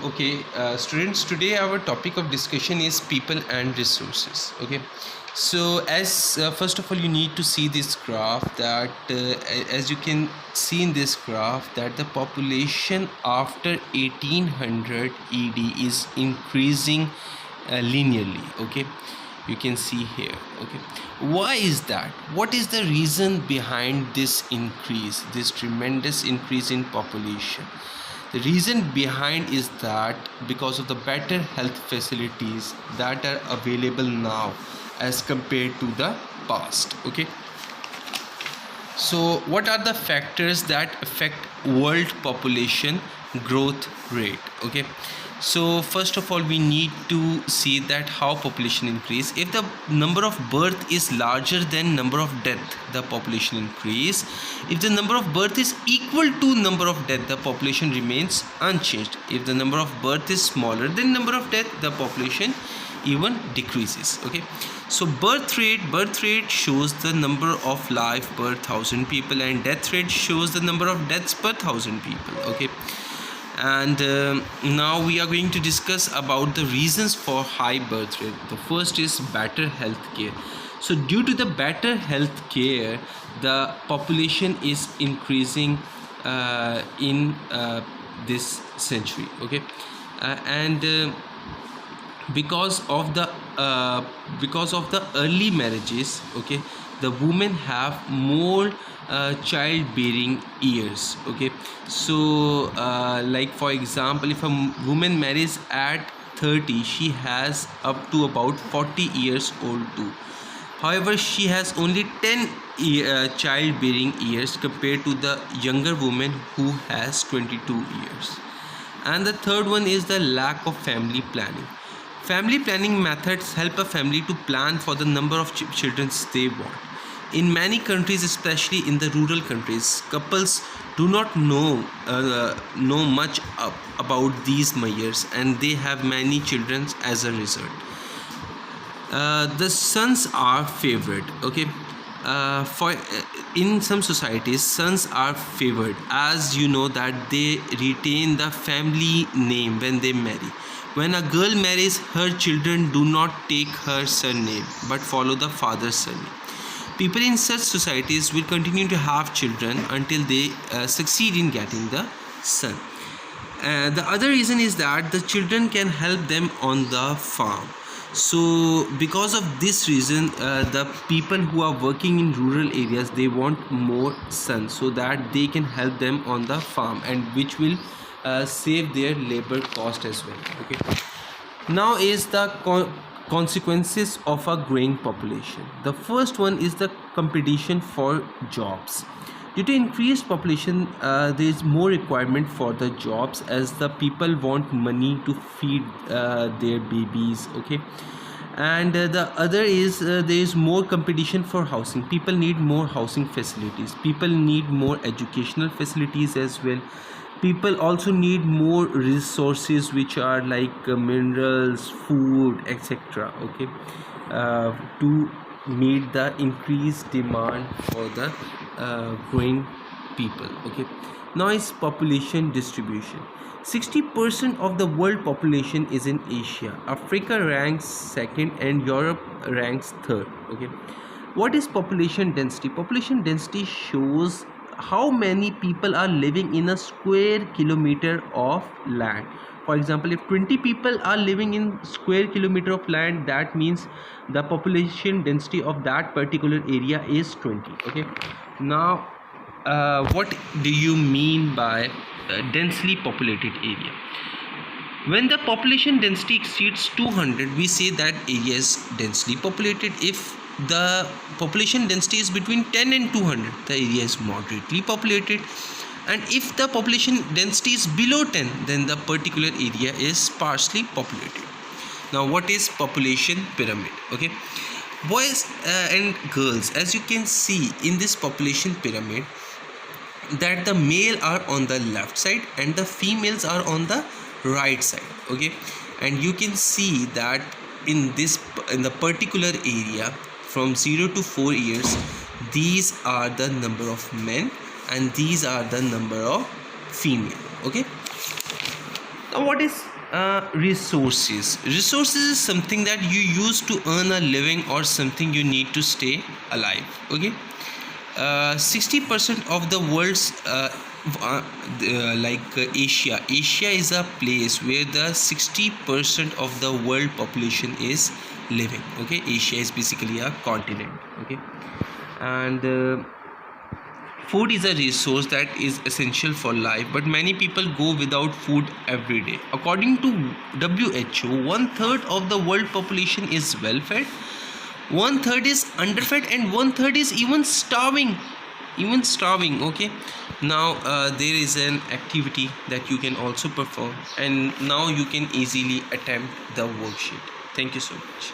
Okay, students, today our topic of discussion is people and resources. Okay, so as first of all, you need to see this graph that as you can see in this graph that the population after 1800 ED is increasing linearly. Okay, you can see here. Okay, why is that? What is the reason behind this increase, this tremendous increase in population? The reason behind is that because of the better health facilities that are available now as compared to the past. Okay, so what are the factors that affect world population growth rate? Okay, so first of all we need to see that how population increase. If the number of birth is larger than number of death, the population increase. If the number of birth is equal to number of death, the population remains unchanged. If the number of birth is smaller than number of death, the population even decreases. Okay, so birth rate shows the number of life per 1,000 people, and death rate shows the number of deaths per 1,000 people. Okay, and now we are going to discuss about the reasons for high birth rate. The first is better health care. So due to the better health care, the population is increasing in this century. Okay, and because of the early marriages, okay, the women have more childbearing years. Okay, so like for example, if a woman marries at 30, she has up to about 40 years old too. However, she has only 10 childbearing years compared to the younger woman who has 22 years. And the third one is the lack of family planning. Family planning methods help a family to plan for the number of children they want. In many countries, especially in the rural countries, couples do not know much about these measures, and they have many children as a result. The sons are favored. Okay, for in some societies, sons are favored, as you know that they retain the family name when they marry. When a girl marries, her children do not take her surname but follow the father's surname. People in such societies will continue to have children until they succeed in getting the son. The other reason is that the children can help them on the farm. So because of this reason, the people who are working in rural areas, they want more sons so that they can help them on the farm, and which will save their labor cost as well. Okay, now is the consequences of a growing population. The first one is the competition for jobs. Due to increased population, there is more requirement for the jobs, as the people want money to feed their babies. Okay, and the other is there is more competition for housing. People need more housing facilities. People need more educational facilities as well. People also need more resources, which are like minerals, food, etc. Okay, to meet the increased demand for the growing people. Okay, now is population distribution. 60% of the world population is in Asia. Africa ranks second and Europe ranks third. Okay, what is population density? Population density shows how many people are living in a square kilometer of land. For example, if 20 people are living in square kilometer of land, that means the population density of that particular area is 20. Okay, now what do you mean by densely populated area? When the population density exceeds 200, we say that area is densely populated. If the population density is between 10 and 200, the area is moderately populated. And if the population density is below 10, then the particular area is sparsely populated. Now what is population pyramid? Okay, boys and girls, as you can see in this population pyramid, that the male are on the left side and the females are on the right side. Okay, and you can see that in the particular area from 0 to 4 years, these are the number of men and these are the number of female. Okay, Now, what is resources? Resources is something that you use to earn a living or something you need to stay alive. Okay. 60% of the world's Asia is a place where the 60% of the world population is living. Okay, Asia is basically a continent. Okay, and food is a resource that is essential for life, but many people go without food every day. According to WHO, one third of the world population is well fed, one third is underfed, and one third is even starving. Okay, now there is an activity that you can also perform, and now you can easily attempt the worksheet. Thank you so much.